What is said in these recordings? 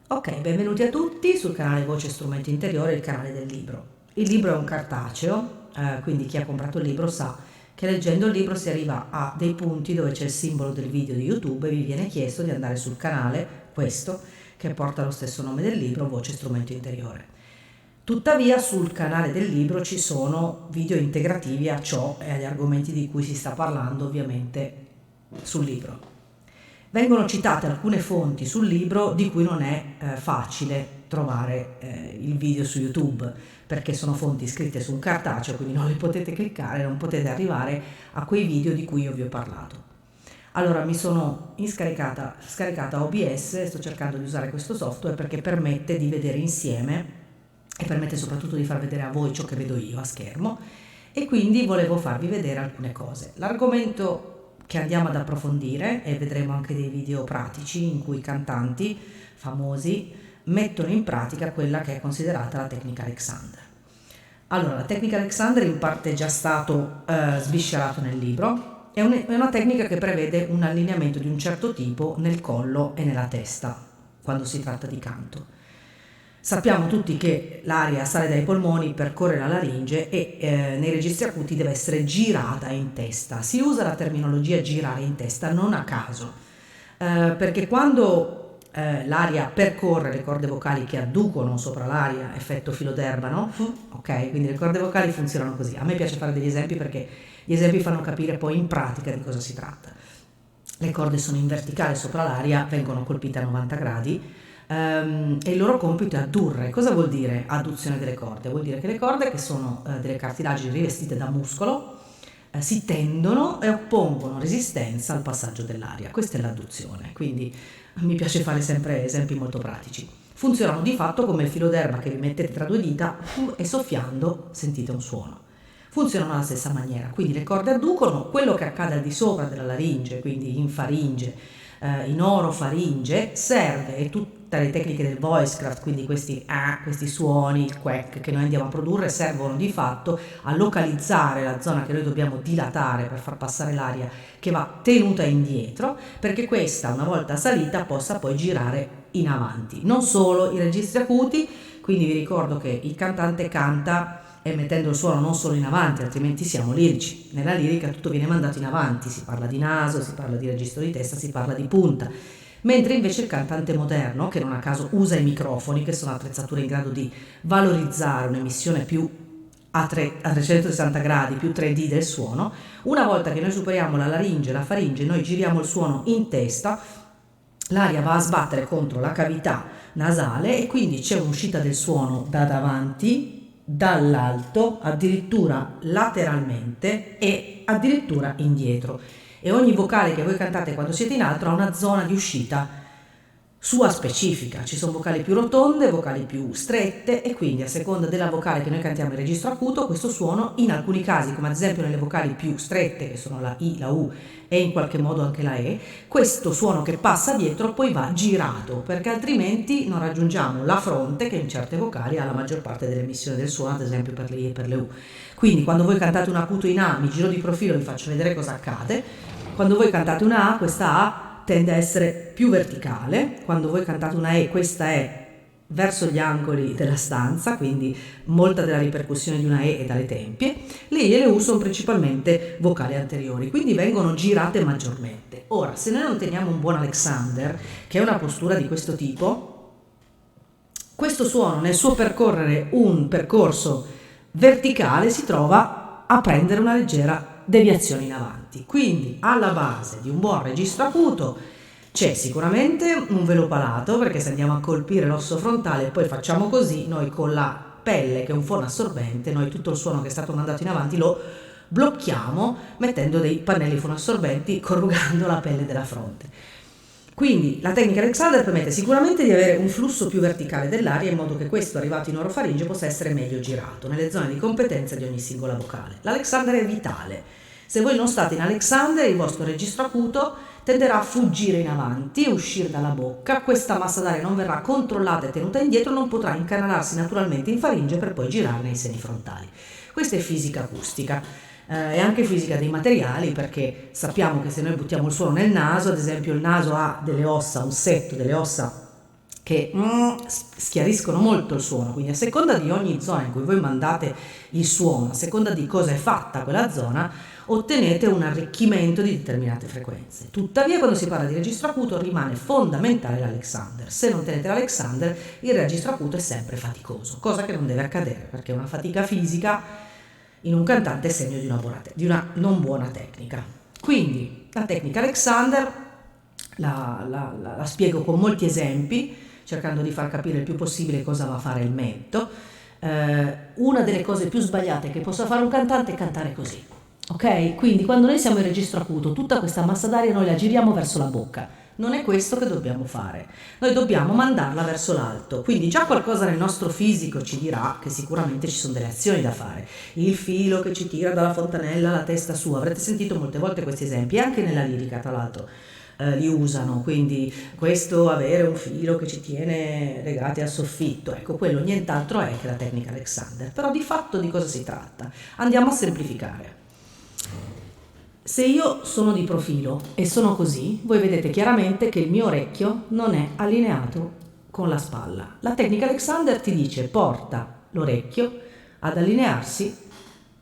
Ok, benvenuti a tutti sul canale Voce Strumento Interiore, il canale del libro. Il libro è un cartaceo, quindi chi ha comprato il libro sa che leggendo il libro si arriva a dei punti dove c'è il simbolo del video di YouTube e vi viene chiesto di andare sul canale, questo, che porta lo stesso nome del libro, Voce Strumento Interiore. Tuttavia sul canale del libro ci sono video integrativi a ciò e agli argomenti di cui si sta parlando ovviamente sul libro. Vengono citate alcune fonti sul libro di cui non è facile trovare il video su YouTube, perché sono fonti scritte su un cartaceo, quindi non le potete cliccare, non potete arrivare a quei video di cui io vi ho parlato. Allora mi sono scaricata OBS, sto cercando di usare questo software perché permette di vedere insieme e permette soprattutto di far vedere a voi ciò che vedo io a schermo, e quindi volevo farvi vedere alcune cose. L'argomento che andiamo ad approfondire, e vedremo anche dei video pratici in cui i cantanti famosi mettono in pratica quella che è considerata la tecnica Alexander. Allora, la tecnica Alexander in parte è già stato sviscerato nel libro. È una tecnica che prevede un allineamento di un certo tipo nel collo e nella testa quando si tratta di canto. Sappiamo tutti che l'aria sale dai polmoni, percorre la laringe e nei registri acuti deve essere girata in testa. Si usa la terminologia girare in testa non a caso, perché quando l'aria percorre le corde vocali che adducono sopra l'aria, effetto filoderma, no? Ok, quindi le corde vocali funzionano così. A me piace fare degli esempi perché gli esempi fanno capire poi in pratica di cosa si tratta. Le corde sono in verticale sopra l'aria, vengono colpite a 90 gradi. E il loro compito è addurre. Cosa vuol dire adduzione delle corde? Vuol dire che le corde, che sono delle cartilagini rivestite da muscolo, si tendono e oppongono resistenza al passaggio dell'aria. Questa è l'adduzione, quindi mi piace fare sempre esempi molto pratici. Funzionano di fatto come il filoderma che vi mettete tra due dita e soffiando sentite un suono. Funzionano alla stessa maniera, quindi le corde adducono. Quello che accade al di sopra della laringe, quindi in faringe, in orofaringe, serve, e tutte le tecniche del voicecraft, quindi questi suoni, il quack che noi andiamo a produrre, servono di fatto a localizzare la zona che noi dobbiamo dilatare per far passare l'aria, che va tenuta indietro, perché questa, una volta salita, possa poi girare in avanti. Non solo i registri acuti, quindi vi ricordo che il cantante canta emettendo il suono non solo in avanti, altrimenti siamo lirici. Nella lirica tutto viene mandato in avanti, si parla di naso, si parla di registro di testa, si parla di punta. Mentre invece il cantante moderno, che non a caso usa i microfoni, che sono attrezzature in grado di valorizzare un'emissione più a 360 gradi, più 3D del suono, una volta che noi superiamo la laringe e la faringe, noi giriamo il suono in testa, l'aria va a sbattere contro la cavità nasale e quindi c'è un'uscita del suono da davanti, dall'alto, addirittura lateralmente e addirittura indietro. E ogni vocale che voi cantate quando siete in alto ha una zona di uscita sua specifica. Ci sono vocali più rotonde, vocali più strette, e quindi a seconda della vocale che noi cantiamo in registro acuto, questo suono in alcuni casi, come ad esempio nelle vocali più strette che sono la I, la U e in qualche modo anche la E, questo suono che passa dietro poi va girato, perché altrimenti non raggiungiamo la fronte che in certe vocali ha la maggior parte dell'emissione del suono, ad esempio per le I e per le U. Quindi quando voi cantate un acuto in A, mi giro di profilo, vi faccio vedere cosa accade. Quando voi cantate una A, questa A tende a essere più verticale. Quando voi cantate una E, questa è verso gli angoli della stanza, quindi molta della ripercussione di una E è dalle tempie. Le I e le U sono principalmente vocali anteriori, quindi vengono girate maggiormente. Ora, se noi non teniamo un buon Alexander, che è una postura di questo tipo, questo suono nel suo percorrere un percorso verticale si trova a prendere una leggera deviazione in avanti. Quindi alla base di un buon registro acuto c'è sicuramente un velo palato, perché se andiamo a colpire l'osso frontale e poi facciamo così, noi con la pelle, che è un fono assorbente, noi tutto il suono che è stato mandato in avanti lo blocchiamo mettendo dei pannelli fonoassorbenti, corrugando la pelle della fronte. Quindi la tecnica Alexander permette sicuramente di avere un flusso più verticale dell'aria, in modo che questo, arrivato in orofaringe, possa essere meglio girato nelle zone di competenza di ogni singola vocale. L'Alexander è vitale. Se voi non state in Alexander, il vostro registro acuto tenderà a fuggire in avanti e uscire dalla bocca. Questa massa d'aria non verrà controllata e tenuta indietro, non potrà incanalarsi naturalmente in faringe per poi girare nei seni frontali. Questa è fisica acustica. E anche fisica dei materiali, perché sappiamo che se noi buttiamo il suono nel naso, ad esempio il naso ha delle ossa, un setto delle ossa che schiariscono molto il suono, quindi a seconda di ogni zona in cui voi mandate il suono, a seconda di cosa è fatta quella zona, ottenete un arricchimento di determinate frequenze. Tuttavia, quando si parla di registro acuto rimane fondamentale l'Alexander. Se non tenete l'Alexander, il registro acuto è sempre faticoso, cosa che non deve accadere, perché una fatica fisica in un cantante è segno di una non buona tecnica. Quindi la tecnica Alexander la spiego con molti esempi, cercando di far capire il più possibile cosa va a fare il mento. Una delle cose più sbagliate che possa fare un cantante è cantare così. Ok? Quindi quando noi siamo in registro acuto, tutta questa massa d'aria noi la giriamo verso la bocca. Non è questo che dobbiamo fare. Noi dobbiamo mandarla verso l'alto. Quindi già qualcosa nel nostro fisico ci dirà che sicuramente ci sono delle azioni da fare. Il filo che ci tira dalla fontanella alla testa sua. Avrete sentito molte volte questi esempi, anche nella lirica, tra l'altro. Li usano, quindi questo avere un filo che ci tiene legati al soffitto, ecco, quello nient'altro è che la tecnica Alexander. Però di fatto di cosa si tratta? Andiamo a semplificare. Se io sono di profilo e sono così, voi vedete chiaramente che il mio orecchio non è allineato con la spalla. La tecnica Alexander ti dice porta l'orecchio ad allinearsi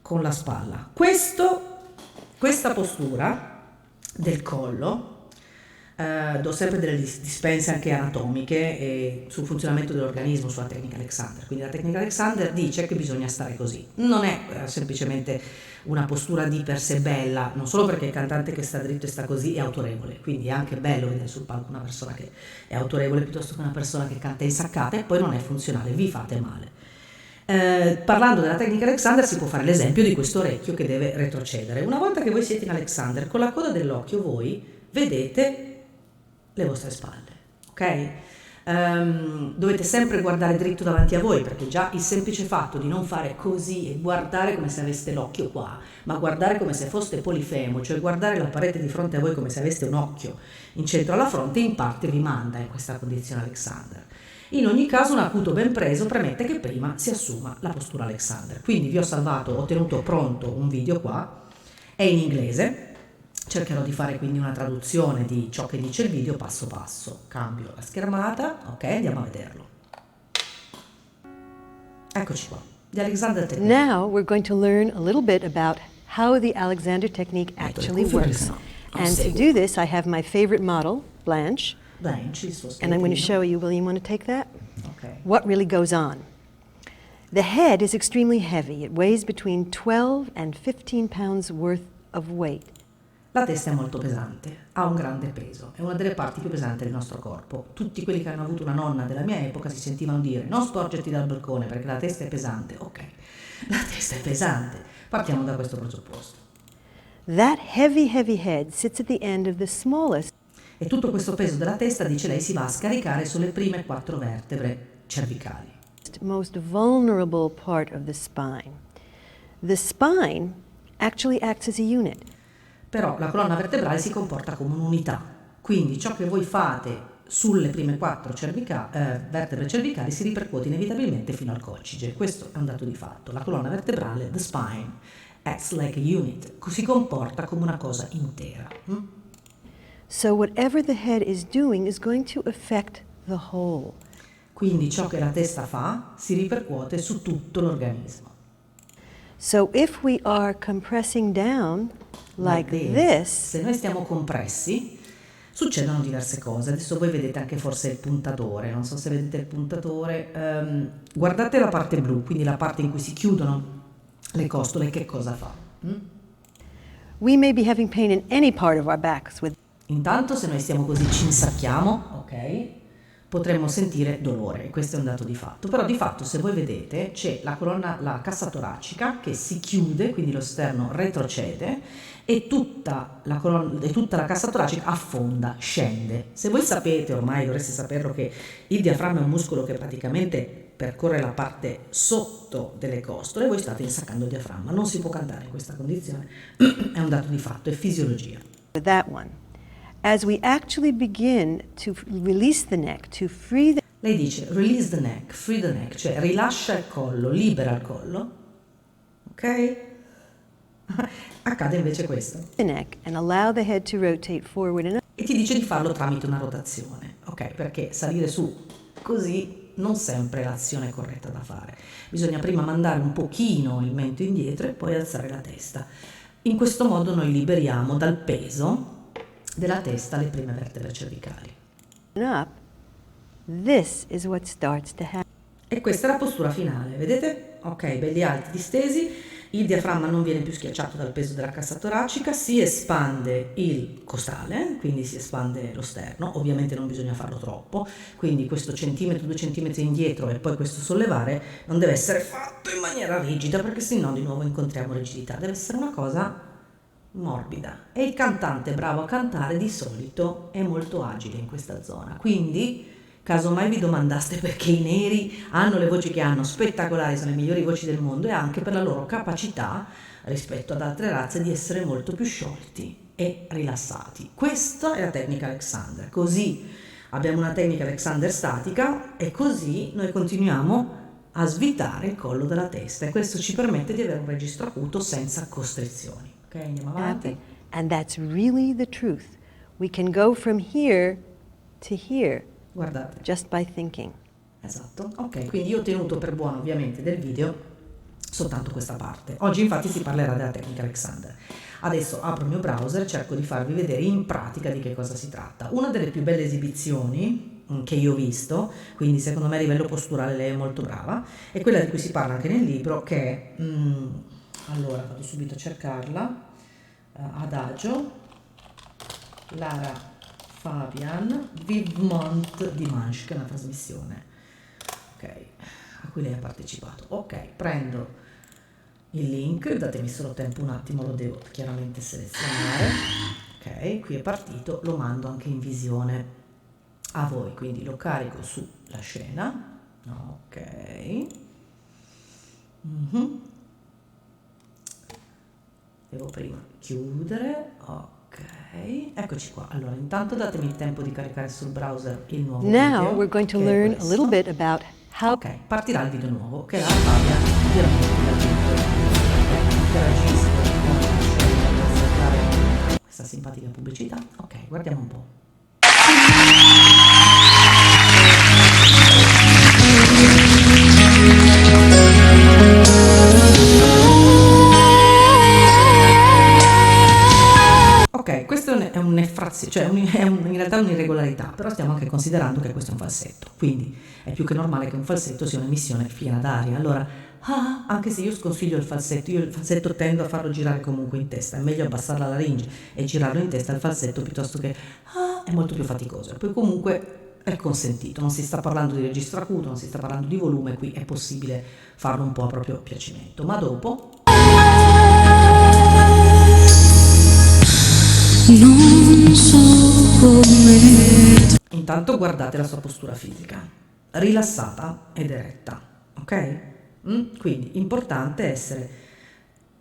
con la spalla. Questa postura del collo, do sempre delle dispense anche anatomiche e sul funzionamento dell'organismo sulla tecnica Alexander. Quindi la tecnica Alexander dice che bisogna stare così. Non è semplicemente una postura di per sé bella, non solo perché il cantante che sta dritto e sta così è autorevole, quindi è anche bello vedere sul palco una persona che è autorevole piuttosto che una persona che canta insaccata, e poi non è funzionale, vi fate male. Parlando della tecnica Alexander si può fare l'esempio di questo orecchio che deve retrocedere. Una volta che voi siete in Alexander, con la coda dell'occhio voi vedete le vostre spalle, ok? Dovete sempre guardare dritto davanti a voi, perché già il semplice fatto di non fare così e guardare come se aveste l'occhio qua, ma guardare come se foste polifemo, cioè guardare la parete di fronte a voi come se aveste un occhio in centro alla fronte, in parte vi manda in questa condizione Alexander. In ogni caso un acuto ben preso premette che prima si assuma la postura Alexander. Quindi vi ho salvato, ho tenuto pronto un video qua, è in inglese. Cercherò di fare quindi una traduzione di ciò che dice il video passo passo. Cambio la schermata, ok, andiamo a vederlo. Eccoci qua, the Alexander Technique. Now we're going to learn a little bit about how the Alexander Technique actually works. And to do this, I have my favorite model, Blanche. Blanche, il suo And I'm going to scheletino. show you. Will you want to take that? Ok. What really goes on. The head is extremely heavy. It weighs between 12 and 15 pounds worth of weight. La testa è molto pesante, ha un grande peso, è una delle parti più pesanti del nostro corpo. Tutti quelli che hanno avuto una nonna della mia epoca si sentivano dire non sporgerti dal balcone perché la testa è pesante. Ok, la testa è pesante, partiamo da questo presupposto. That heavy, heavy head sits at the end of the smallest E tutto questo peso della testa, dice lei, si va a scaricare sulle prime 4 vertebre cervicali. most vulnerable part of the spine. The spine actually acts as a unit. Però la colonna vertebrale si comporta come un'unità, quindi ciò che voi fate sulle prime 4 vertebre cervicali si ripercuote inevitabilmente fino al coccige. Questo è un dato di fatto. La colonna vertebrale, the spine, acts like a unit, si comporta come una cosa intera. So whatever the head is doing is going to affect the whole. Quindi ciò che la testa fa si ripercuote su tutto l'organismo. So if we are compressing down like this, Se noi stiamo compressi, succedono diverse cose. Adesso voi vedete anche forse il puntatore, non so se vedete il puntatore. Guardate la parte blu, quindi la parte in cui si chiudono le costole, che cosa fa? we may be having pain in any part of our backs with Intanto se noi stiamo così ci insacchiamo, ok? Potremmo sentire dolore, questo è un dato di fatto. Però di fatto se voi vedete c'è la cassa toracica che si chiude, quindi lo sterno retrocede e tutta la cassa toracica affonda, scende. Se voi sapete, ormai dovreste saperlo, che il diaframma è un muscolo che praticamente percorre la parte sotto delle costole, voi state insaccando il diaframma. Non si può cantare in questa condizione, è un dato di fatto, è fisiologia. that one. As we actually begin to release the neck, to free Lei dice release the neck, free the neck, cioè rilascia il collo, libera il collo, ok? Accade invece questo. the neck and allow the head to rotate forward and E ti dice di farlo tramite una rotazione, ok? Perché salire su così non sempre è l'azione corretta da fare. Bisogna prima mandare un pochino il mento indietro e poi alzare la testa. In questo modo noi liberiamo dal peso della testa le prime vertebre cervicali. Up, this is what starts to happen. E questa è la postura finale, vedete? Ok, belli alti, distesi, il diaframma non viene più schiacciato dal peso della cassa toracica, si espande il costale, quindi si espande lo sterno, ovviamente non bisogna farlo troppo, quindi questo centimetro, 2 centimetri indietro e poi questo sollevare non deve essere fatto in maniera rigida, perché sennò di nuovo incontriamo rigidità, deve essere una cosa morbida. E il cantante bravo a cantare di solito è molto agile in questa zona, quindi casomai vi domandaste perché i neri hanno le voci che hanno, spettacolari, sono le migliori voci del mondo, e anche per la loro capacità rispetto ad altre razze di essere molto più sciolti e rilassati. Questa è la tecnica Alexander. Così abbiamo una tecnica Alexander statica e così noi continuiamo a svitare il collo della testa, e questo ci permette di avere un registro acuto senza costrizioni. Ok, andiamo avanti. And that's really the truth. We can go from here to here. Guardate. Just by thinking. Esatto, ok, quindi io ho tenuto per buono ovviamente del video soltanto questa parte. Oggi infatti si parlerà della tecnica Alexander. Adesso apro il mio browser e cerco di farvi vedere in pratica di che cosa si tratta. Una delle più belle esibizioni che io ho visto, quindi secondo me a livello posturale lei è molto brava, è quella di cui si parla anche nel libro, che è, allora vado subito a cercarla, Adagio, Lara Fabian, Vivement Dimanche, che è una trasmissione, ok, a cui lei ha partecipato. Ok, prendo il link, datemi solo tempo un attimo, lo devo chiaramente selezionare. Ok, qui è partito, lo mando anche in visione a voi, quindi lo carico sulla scena. Ok. Devo prima chiudere. Ok, eccoci qua. Allora, intanto datemi il tempo di caricare sul browser il nuovo video. Now we're going to che è learn a questo. little bit about how. Ok, partirà il video nuovo che è la Fabia interagisco con per cercare questa simpatica pubblicità. Ok, guardiamo un po'. Ok, questo è un'effrazione, cioè in realtà un'irregolarità, però stiamo anche considerando che questo è un falsetto, quindi è più che normale che un falsetto sia un'emissione piena d'aria. Allora, anche se io sconsiglio il falsetto, io il falsetto tendo a farlo girare comunque in testa, è meglio abbassare la laringe e girarlo in testa il falsetto piuttosto che è molto più faticoso, e poi comunque è consentito, non si sta parlando di registro acuto, non si sta parlando di volume, qui è possibile farlo un po' a proprio piacimento, ma dopo... Non so come. Intanto guardate la sua postura fisica, rilassata ed eretta, ok? Quindi importante essere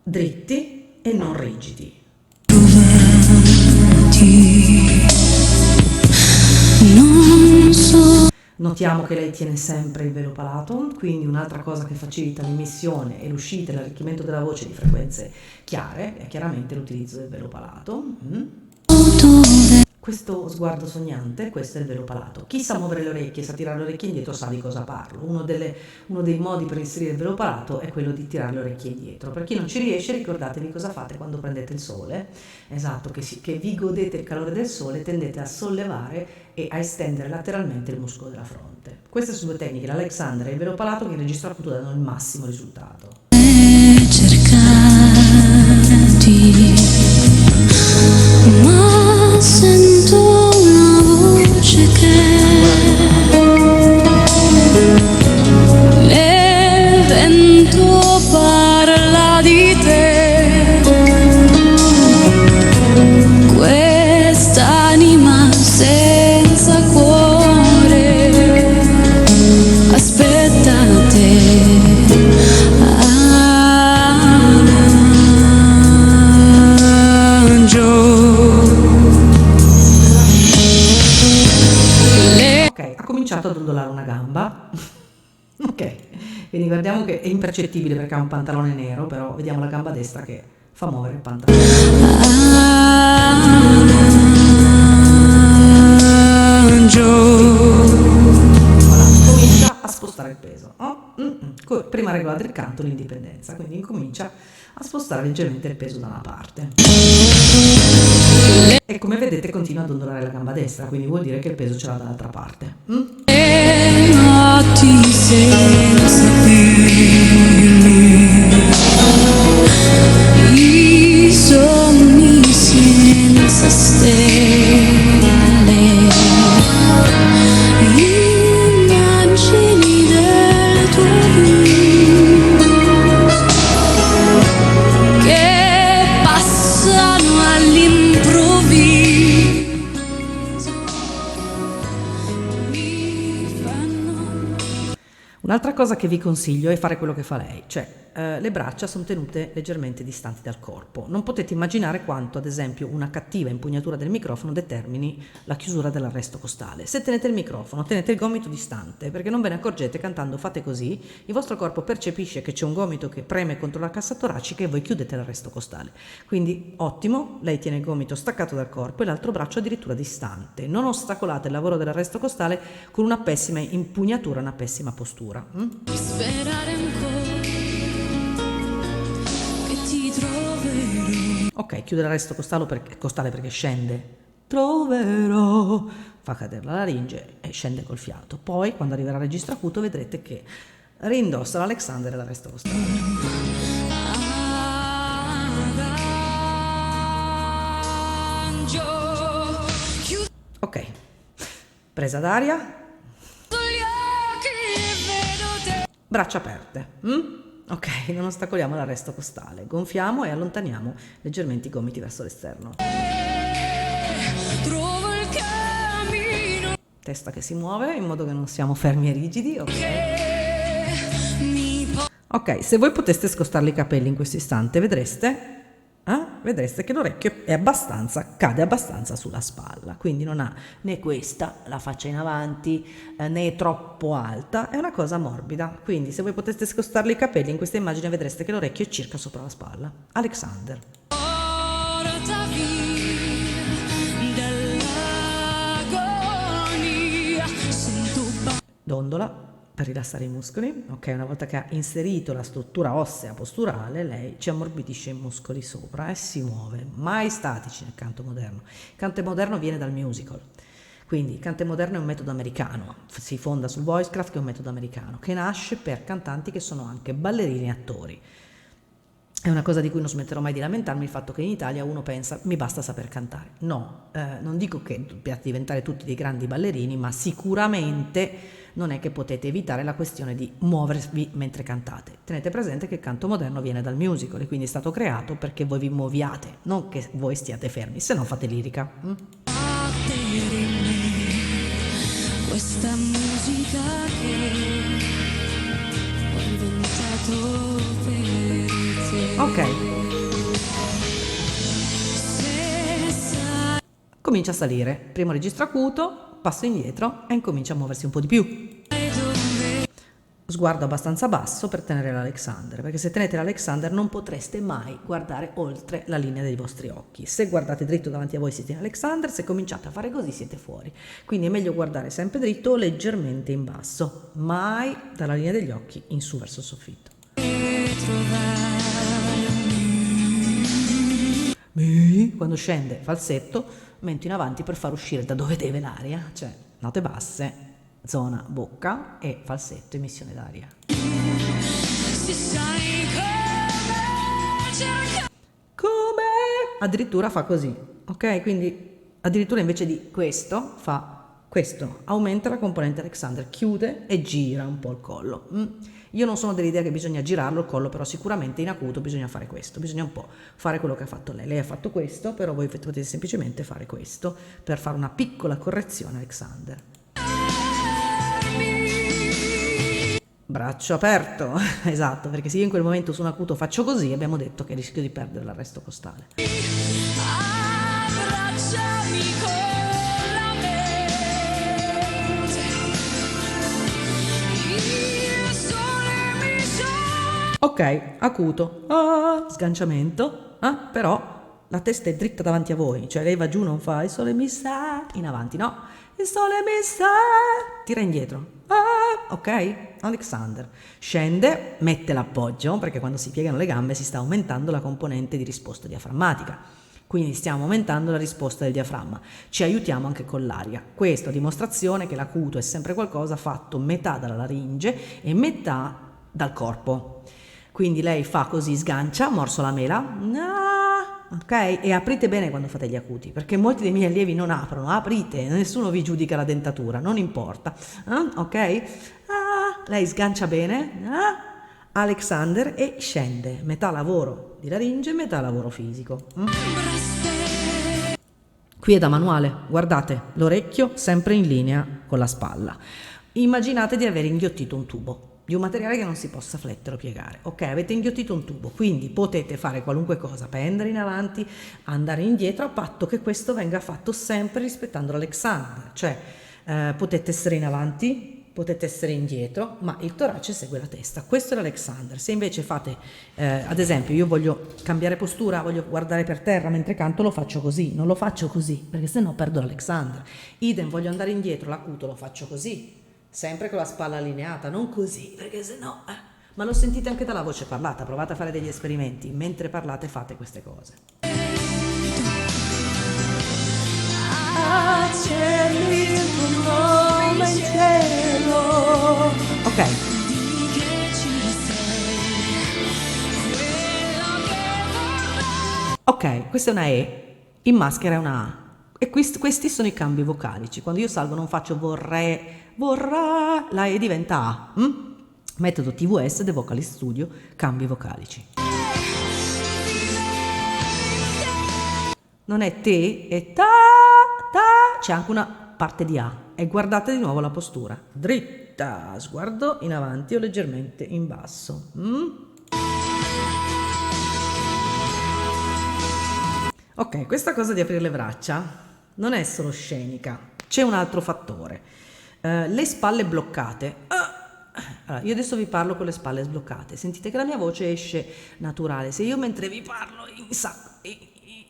dritti e non rigidi. Non so. Notiamo che lei tiene sempre il velo palato, quindi un'altra cosa che facilita l'emissione e l'uscita e l'arricchimento della voce di frequenze chiare è chiaramente l'utilizzo del velo palato. Questo sguardo sognante, questo è il velo palato. Chi sa muovere le orecchie, sa tirare le orecchie indietro, sa di cosa parlo. Uno dei modi per inserire il velo palato è quello di tirare le orecchie indietro. Per chi non ci riesce, ricordatevi cosa fate quando prendete il sole. Esatto, che vi godete il calore del sole, tendete a sollevare e a estendere lateralmente il muscolo della fronte. Queste sono due tecniche, l'Alexander e il velo palato, che in registro acuto danno il massimo risultato. Cercarti, ma sento una voce che l'evento parla di te, quest'anima senza cuore aspetta te. Ok, ha cominciato ad ondolare una gamba. Ok, quindi guardiamo che è impercettibile perché ha un pantalone nero, però vediamo la gamba destra che fa muovere il pantalone. Voilà. Prima regola del canto, l'indipendenza, quindi incomincia a spostare leggermente il peso da una parte. E come vedete continua ad ondulare la gamba destra, quindi vuol dire che il peso ce l'ha dall'altra parte. Nati senza fili, i sogni senza stelle, immagini del tuo viso che passano all'improvviso, mi fanno. Un'altra cosa che vi consiglio è fare quello che fa lei, cioè le braccia sono tenute leggermente distanti dal corpo. Non potete immaginare quanto, ad esempio, una cattiva impugnatura del microfono determini la chiusura dell'arresto costale. Se tenete il microfono, tenete il gomito distante, perché non ve ne accorgete cantando, fate così, il vostro corpo percepisce che c'è un gomito che preme contro la cassa toracica e voi chiudete l'arresto costale. Quindi ottimo, lei tiene il gomito staccato dal corpo e l'altro braccio addirittura distante. Non ostacolate il lavoro dell'arresto costale con una pessima impugnatura, una pessima postura. Sperare ancora che ti troverò. Ok, chiude l'arresto costale perché scende. Troverò. Fa cadere la laringe e scende col fiato. Poi, quando arriverà il registro acuto, vedrete che rindossa l'Alexander e l'arresto costale. Arangio, chiudo Ok, presa d'aria, gli occhi e vedo te. braccia aperte. Ok, non ostacoliamo l'arresto costale. Gonfiamo e allontaniamo leggermente i gomiti verso l'esterno. Trovo il cammino Testa che si muove in modo che non siamo fermi e rigidi. Ok. che mi porta. Ok, se voi poteste scostarle i capelli in questo istante, vedreste che l'orecchio cade abbastanza sulla spalla, quindi non ha né questa, la faccia in avanti, né è troppo alta, è una cosa morbida. Quindi se voi poteste scostarle i capelli in questa immagine vedreste che l'orecchio è circa sopra la spalla. Alexander. Porta via dall'agonia, sento Dondola per rilassare i muscoli. Ok, una volta che ha inserito la struttura ossea posturale, lei ci ammorbidisce i muscoli sopra e si muove, mai statici nel canto moderno. Il canto moderno viene dal musical, quindi il canto moderno è un metodo americano, si fonda sul voicecraft, che è un metodo americano, che nasce per cantanti che sono anche ballerini e attori. È una cosa di cui non smetterò mai di lamentarmi, il fatto che in Italia uno pensa mi basta saper cantare. No, non dico che dobbiate diventare tutti dei grandi ballerini, ma sicuramente non è che potete evitare la questione di muovervi mentre cantate. Tenete presente che il canto moderno viene dal musical e quindi è stato creato perché voi vi muoviate, non che voi stiate fermi, se no fate lirica. battere in me questa musica che ho inventato per te. Ok, Se sai comincia a salire, primo registro acuto, passo indietro e incomincia a muoversi un po' di più. dove Sguardo abbastanza basso per tenere l'Alexander, perché se tenete l'Alexander non potreste mai guardare oltre la linea dei vostri occhi. Se guardate dritto davanti a voi siete in Alexander, se cominciate a fare così siete fuori. Quindi è meglio guardare sempre dritto o leggermente in basso, mai dalla linea degli occhi in su verso il soffitto. Quando scende falsetto, mento in avanti per far uscire da dove deve l'aria, cioè note basse, zona bocca e falsetto, emissione d'aria. se sai come cercare. Come? Addirittura fa così, ok? Quindi addirittura invece di questo fa questo, aumenta la componente Alexander, chiude e gira un po' il collo. Io non sono dell'idea che bisogna girarlo il collo, però sicuramente in acuto bisogna fare questo, bisogna un po' fare quello che ha fatto lei. Lei ha fatto questo, però voi potete semplicemente fare questo per fare una piccola correzione Alexander. Braccio aperto, esatto, perché se io in quel momento su un acuto faccio così, abbiamo detto che rischio di perdere l'arresto costale. Abbracciami con la mente, il sole mi sa. Ok, acuto, sganciamento, però la testa è dritta davanti a voi, cioè lei va giù, non fa il sole mi sa in avanti, no, il sole mi sa, tira indietro, ok? Alexander. Scende, mette l'appoggio, perché quando si piegano le gambe si sta aumentando la componente di risposta diaframmatica. Quindi stiamo aumentando la risposta del diaframma, ci aiutiamo anche con l'aria. Questo a dimostrazione che l'acuto è sempre qualcosa fatto metà dalla laringe e metà dal corpo. Quindi lei fa così, sgancia, morso la mela, ok? E aprite bene quando fate gli acuti, perché molti dei miei allievi non aprono, aprite, nessuno vi giudica la dentatura, non importa, ok? Lei sgancia bene, Alexander, e scende, metà lavoro di laringe, metà lavoro fisico. Qui è da manuale, guardate, l'orecchio sempre in linea con la spalla. Immaginate di aver inghiottito un tubo di un materiale che non si possa flettere o piegare. Ok, avete inghiottito un tubo, quindi potete fare qualunque cosa, pendere in avanti, andare indietro, a patto che questo venga fatto sempre rispettando l'Alexander. Cioè, potete essere in avanti, potete essere indietro, ma il torace segue la testa. Questo è l'Alexander. Se invece fate, ad esempio, io voglio cambiare postura, voglio guardare per terra mentre canto, lo faccio così, non lo faccio così, perché sennò perdo l'Alexander. Idem, voglio andare indietro, l'acuto lo faccio così, sempre con la spalla allineata, non così, perché sennò... Ma lo sentite anche dalla voce parlata, provate a fare degli esperimenti, mentre parlate fate queste cose. Ok. Ok, questa è una E, in maschera è una A. E questi sono i cambi vocalici. Quando io salgo non faccio vorrei, vorrà, la E diventa A. Metodo TVS, The Vocalist Studio, cambi vocalici. Non è te, è ta, c'è anche una parte di A. E guardate di nuovo la postura. Dritta, sguardo in avanti o leggermente in basso. Ok, questa cosa di aprire le braccia non è solo scenica, c'è un altro fattore. Le spalle bloccate. Allora, io adesso vi parlo con le spalle sbloccate. Sentite che la mia voce esce naturale. Se io mentre vi parlo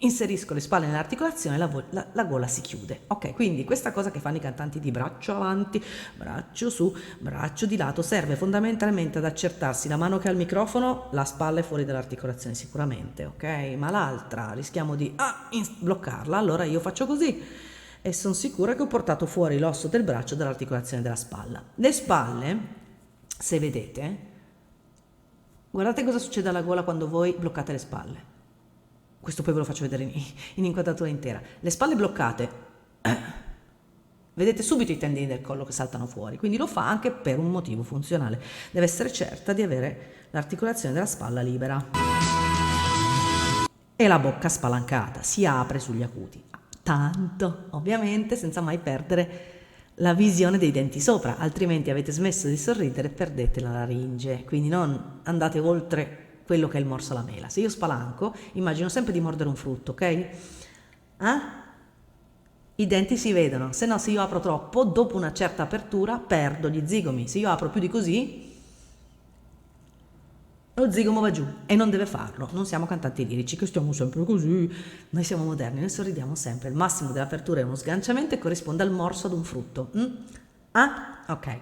inserisco le spalle nell'articolazione, la gola si chiude. Ok, quindi questa cosa che fanno i cantanti di braccio avanti, braccio su, braccio di lato, serve fondamentalmente ad accertarsi la mano che ha il microfono, la spalla è fuori dall'articolazione sicuramente, ok? Ma l'altra rischiamo di bloccarla, allora io faccio così e sono sicura che ho portato fuori l'osso del braccio dall'articolazione della spalla. Le spalle, se vedete, guardate cosa succede alla gola quando voi bloccate le spalle. Questo poi ve lo faccio vedere in inquadratura intera. Le spalle bloccate, vedete subito i tendini del collo che saltano fuori, quindi lo fa anche per un motivo funzionale. Deve essere certa di avere l'articolazione della spalla libera. E la bocca spalancata, si apre sugli acuti. Tanto, ovviamente, senza mai perdere la visione dei denti sopra, altrimenti avete smesso di sorridere e perdete la laringe. Quindi non andate oltre quello che è il morso alla mela. Se io spalanco, immagino sempre di mordere un frutto, ok? I denti si vedono, se no se io apro troppo, dopo una certa apertura, perdo gli zigomi. Se io apro più di così, lo zigomo va giù e non deve farlo. Non siamo cantanti lirici, che stiamo sempre così. Noi siamo moderni, noi sorridiamo sempre. Il massimo dell'apertura è uno sganciamento e corrisponde al morso ad un frutto. Ok.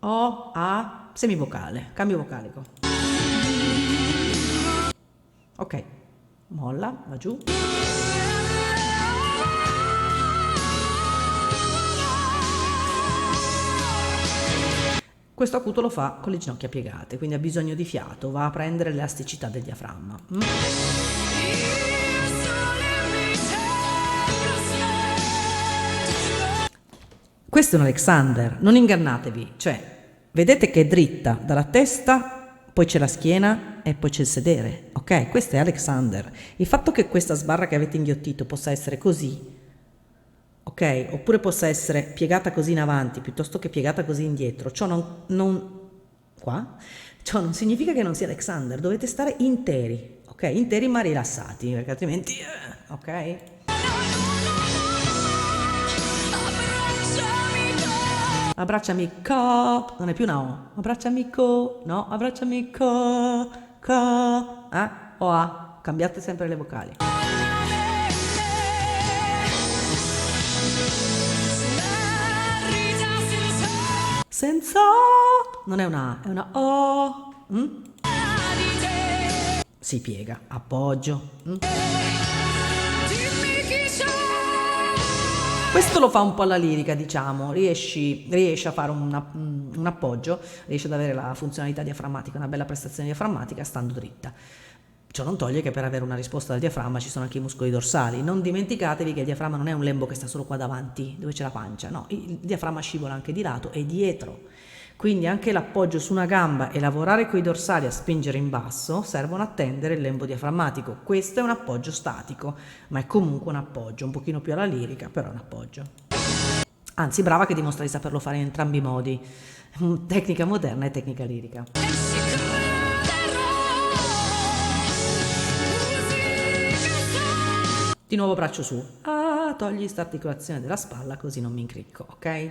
O, A, semivocale, cambio vocalico. Ok, molla, va giù. Questo acuto lo fa con le ginocchia piegate, quindi ha bisogno di fiato, va a prendere l'elasticità del diaframma. Questo è un Alexander, non ingannatevi, cioè vedete che è dritta dalla testa, poi c'è la schiena e poi c'è il sedere, ok? Questo è Alexander. Il fatto che questa sbarra che avete inghiottito possa essere così, ok? Oppure possa essere piegata così in avanti piuttosto che piegata così indietro, ciò ciò non significa che non sia Alexander, dovete stare interi, ok? Interi ma rilassati, perché altrimenti, ok? Abbracciami co, non è più una O, abbracciami co, no, abbracciami co, o A, cambiate sempre le vocali. La risa senza Senza non è una A, è una O. di te. Si piega, appoggio. Dimmi chi sei. Questo lo fa un po' alla lirica, diciamo, riesce a fare un appoggio, riesce ad avere la funzionalità diaframmatica, una bella prestazione diaframmatica stando dritta. Ciò non toglie che per avere una risposta dal diaframma ci sono anche i muscoli dorsali. Non dimenticatevi che il diaframma non è un lembo che sta solo qua davanti, dove c'è la pancia, no, il diaframma scivola anche di lato e dietro. Quindi anche l'appoggio su una gamba e lavorare coi dorsali a spingere in basso servono a tendere il lembo diaframmatico. Questo è un appoggio statico, ma è comunque un appoggio, un pochino più alla lirica, però è un appoggio. Anzi, brava che dimostra di saperlo fare in entrambi i modi, tecnica moderna e tecnica lirica. Di nuovo braccio su. Ah, togli sta articolazione della spalla così non mi incricco, ok?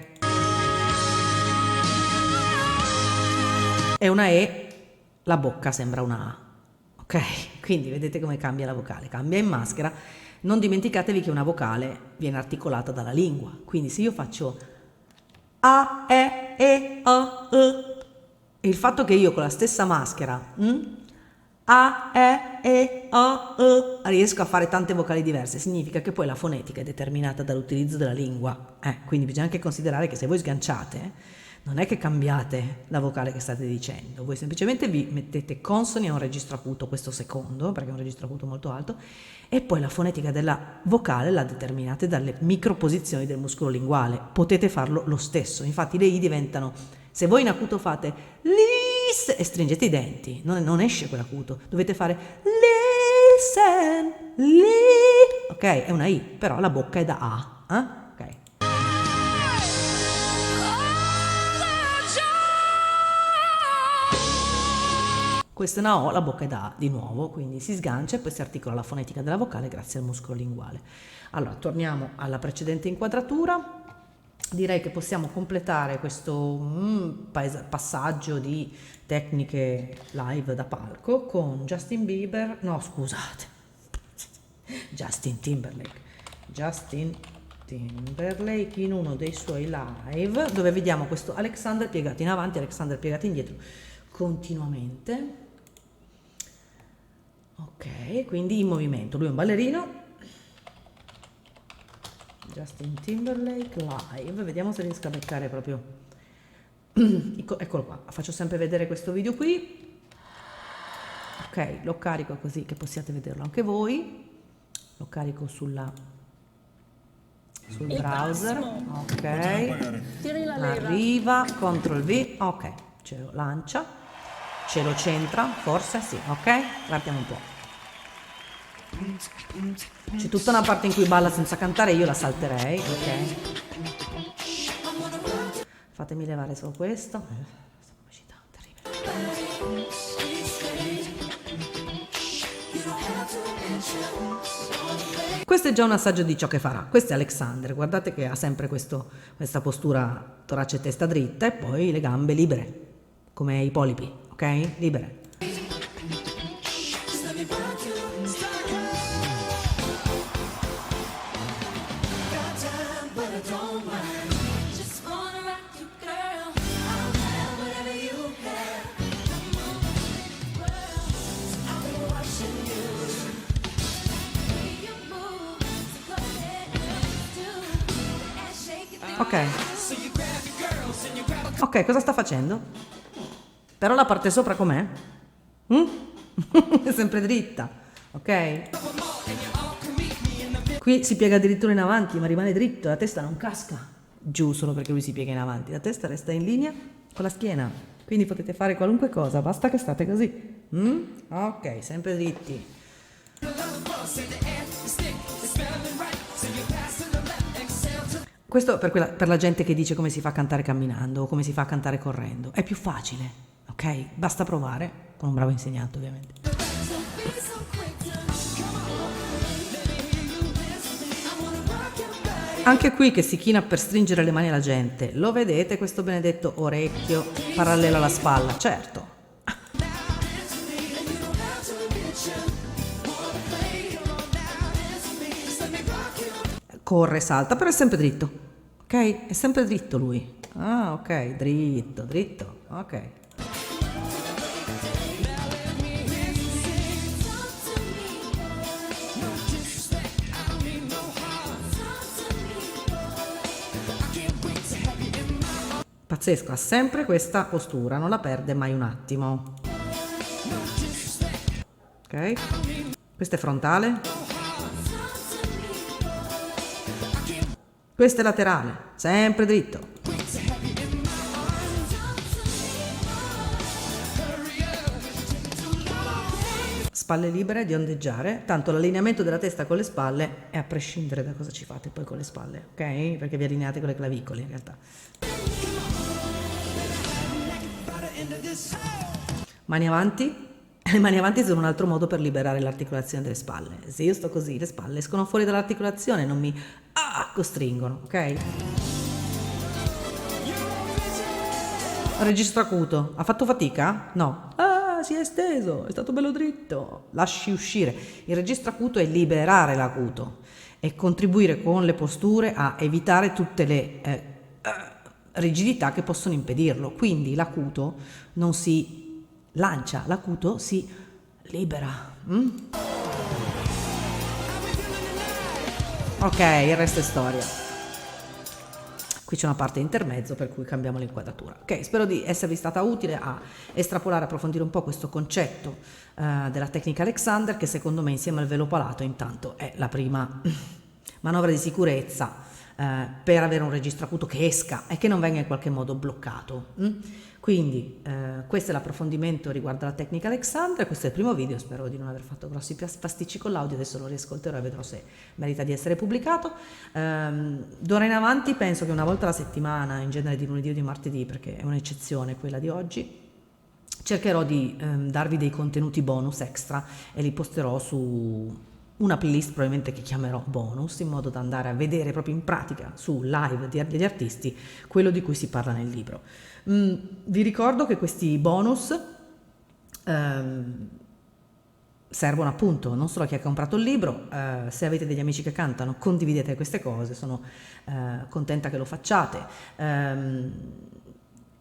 È una E, la bocca sembra una A, ok? Quindi vedete come cambia la vocale, cambia in maschera. Non dimenticatevi che una vocale viene articolata dalla lingua, quindi se io faccio A, E, O, E, il fatto che io con la stessa maschera A, E, O, riesco a fare tante vocali diverse, significa che poi la fonetica è determinata dall'utilizzo della lingua, quindi bisogna anche considerare che se voi sganciate non è che cambiate la vocale che state dicendo, voi semplicemente vi mettete consoni a un registro acuto, questo secondo, perché è un registro acuto molto alto, e poi la fonetica della vocale la determinate dalle microposizioni del muscolo linguale. Potete farlo lo stesso, infatti le I diventano, se voi in acuto fate lis e stringete i denti, non esce quell'acuto, dovete fare listen, ok, è una I, però la bocca è da A, ok. Questa è una O, la bocca è da A di nuovo, quindi si sgancia e poi si articola la fonetica della vocale grazie al muscolo linguale. Allora, torniamo alla precedente inquadratura. Direi che possiamo completare questo passaggio di tecniche live da palco con Justin Timberlake in uno dei suoi live, dove vediamo questo Alexander piegato in avanti, Alexander piegato indietro continuamente. Ok, quindi in movimento, lui è un ballerino. Justin Timberlake live, vediamo se riesco a beccare proprio. Eccolo qua, faccio sempre vedere questo video qui. Ok, lo carico così che possiate vederlo anche voi. Lo carico sul browser. Ok, arriva, CTRL V, ok, ce lo lancia. Ce lo centra, forse sì, ok? Guardiamo un po'. C'è tutta una parte in cui balla senza cantare, io la salterei, ok? Fatemi levare solo questo. Questa pubblicità terribile. Questo è già un assaggio di ciò che farà. Questo è Alexander, guardate che ha sempre questa postura torace e testa dritta e poi le gambe libere, come i polipi, ok? Libere. Ok, cosa sta facendo? Però la parte sopra com'è? È sempre dritta, ok? Qui si piega addirittura in avanti, ma rimane dritto, la testa non casca giù solo perché lui si piega in avanti, la testa resta in linea con la schiena, quindi potete fare qualunque cosa, basta che state così. Ok, sempre dritti. Questo per la gente che dice come si fa a cantare camminando o come si fa a cantare correndo. È più facile, ok? Basta provare, con un bravo insegnante ovviamente. Anche qui che si china per stringere le mani alla gente. Lo vedete questo benedetto orecchio parallelo alla spalla? Certo. corre, salta, però è sempre dritto, ok? È sempre dritto lui. Ah, ok, dritto, dritto, ok. Pazzesco, ha sempre questa postura, non la perde mai un attimo. Ok? Questo è frontale. Questo è laterale, sempre dritto. Spalle libere di ondeggiare, tanto l'allineamento della testa con le spalle è a prescindere da cosa ci fate poi con le spalle, ok? Perché vi allineate con le clavicole in realtà. Mani avanti. Le mani avanti sono un altro modo per liberare l'articolazione delle spalle. Se io sto così, le spalle escono fuori dall'articolazione, non mi costringono, ok? Registro acuto. Ha fatto fatica? No. Si è esteso, è stato bello dritto. Lasci uscire. Il registro acuto è liberare l'acuto e contribuire con le posture a evitare tutte le rigidità che possono impedirlo. Quindi l'acuto non si lancia, l'acuto si libera. Ok, il resto è storia. Qui c'è una parte intermezzo per cui cambiamo l'inquadratura. Ok, spero di esservi stata utile a estrapolare, approfondire un po' questo concetto della tecnica Alexander, che secondo me insieme al velo palato intanto è la prima manovra di sicurezza per avere un registro acuto che esca e che non venga in qualche modo bloccato. Quindi questo è l'approfondimento riguardo alla tecnica Alexander. Questo è il primo video, spero di non aver fatto grossi pasticci con l'audio, adesso lo riascolterò e vedrò se merita di essere pubblicato. D'ora in avanti penso che una volta alla settimana, in genere di lunedì o di martedì, perché è un'eccezione quella di oggi, cercherò di darvi dei contenuti bonus extra e li posterò su una playlist probabilmente che chiamerò bonus, in modo da andare a vedere proprio in pratica su live degli artisti quello di cui si parla nel libro. Vi ricordo che questi bonus servono appunto non solo a chi ha comprato il libro, se avete degli amici che cantano condividete queste cose, sono contenta che lo facciate.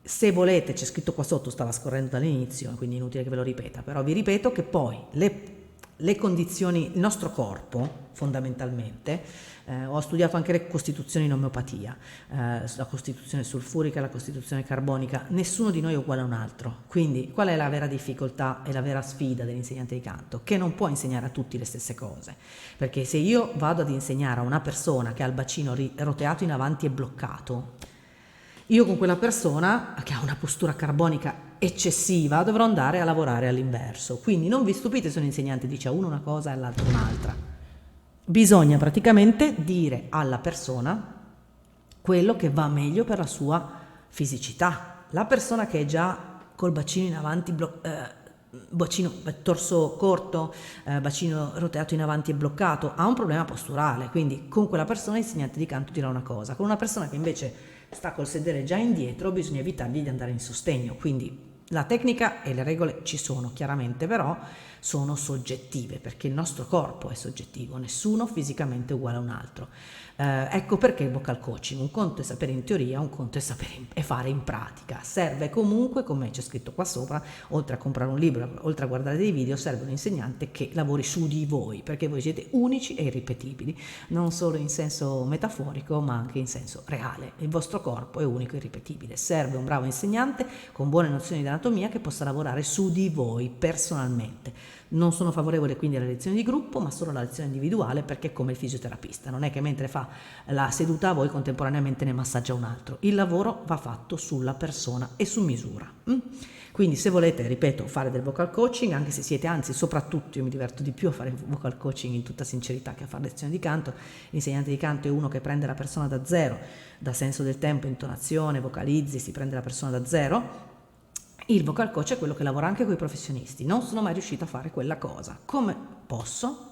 Se volete, c'è scritto qua sotto, stava scorrendo dall'inizio, quindi inutile che ve lo ripeta, però vi ripeto che poi le condizioni, il nostro corpo fondamentalmente, ho studiato anche le costituzioni in omeopatia, la costituzione sulfurica, la costituzione carbonica, nessuno di noi è uguale a un altro, quindi qual è la vera difficoltà e la vera sfida dell'insegnante di canto? Che non può insegnare a tutti le stesse cose, perché se io vado ad insegnare a una persona che ha il bacino roteato in avanti e bloccato, io con quella persona che ha una postura carbonica eccessiva dovrò andare a lavorare all'inverso. Quindi non vi stupite se un insegnante dice a uno una cosa e all'altro un'altra. Bisogna praticamente dire alla persona quello che va meglio per la sua fisicità. La persona che è già col bacino in avanti, torso corto, bacino roteato in avanti e bloccato, ha un problema posturale, quindi con quella persona l'insegnante di canto dirà una cosa. Con una persona che invece sta col sedere già indietro bisogna evitargli di andare in sostegno, quindi la tecnica e le regole ci sono chiaramente, però sono soggettive perché il nostro corpo è soggettivo, nessuno fisicamente uguale a un altro. Ecco perché il vocal coaching, un conto è sapere in teoria, un conto è sapere e fare in pratica. Serve comunque, come c'è scritto qua sopra, oltre a comprare un libro, oltre a guardare dei video, serve un insegnante che lavori su di voi, perché voi siete unici e irripetibili, non solo in senso metaforico ma anche in senso reale. Il vostro corpo è unico e irripetibile, serve un bravo insegnante con buone nozioni di anatomia che possa lavorare su di voi personalmente. Non sono favorevole quindi alla lezione di gruppo, ma solo alla lezione individuale, perché è come il fisioterapista, non è che mentre fa la seduta a voi contemporaneamente ne massaggia un altro. Il lavoro va fatto sulla persona e su misura. Quindi se volete, ripeto, fare del vocal coaching, anche se siete, anzi soprattutto io mi diverto di più a fare vocal coaching in tutta sincerità che a fare lezioni di canto. L'insegnante di canto è uno che prende la persona da zero, da senso del tempo, intonazione, vocalizzi, si prende la persona da zero. Il vocal coach è quello che lavora anche con i professionisti. Non sono mai riuscito a fare quella cosa. Come posso?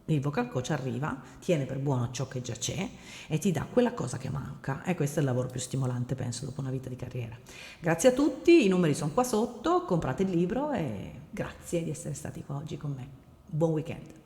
Il vocal coach arriva, tiene per buono ciò che già c'è e ti dà quella cosa che manca. E questo è il lavoro più stimolante, penso, dopo una vita di carriera. Grazie a tutti, i numeri sono qua sotto, comprate il libro e grazie di essere stati qua oggi con me. Buon weekend.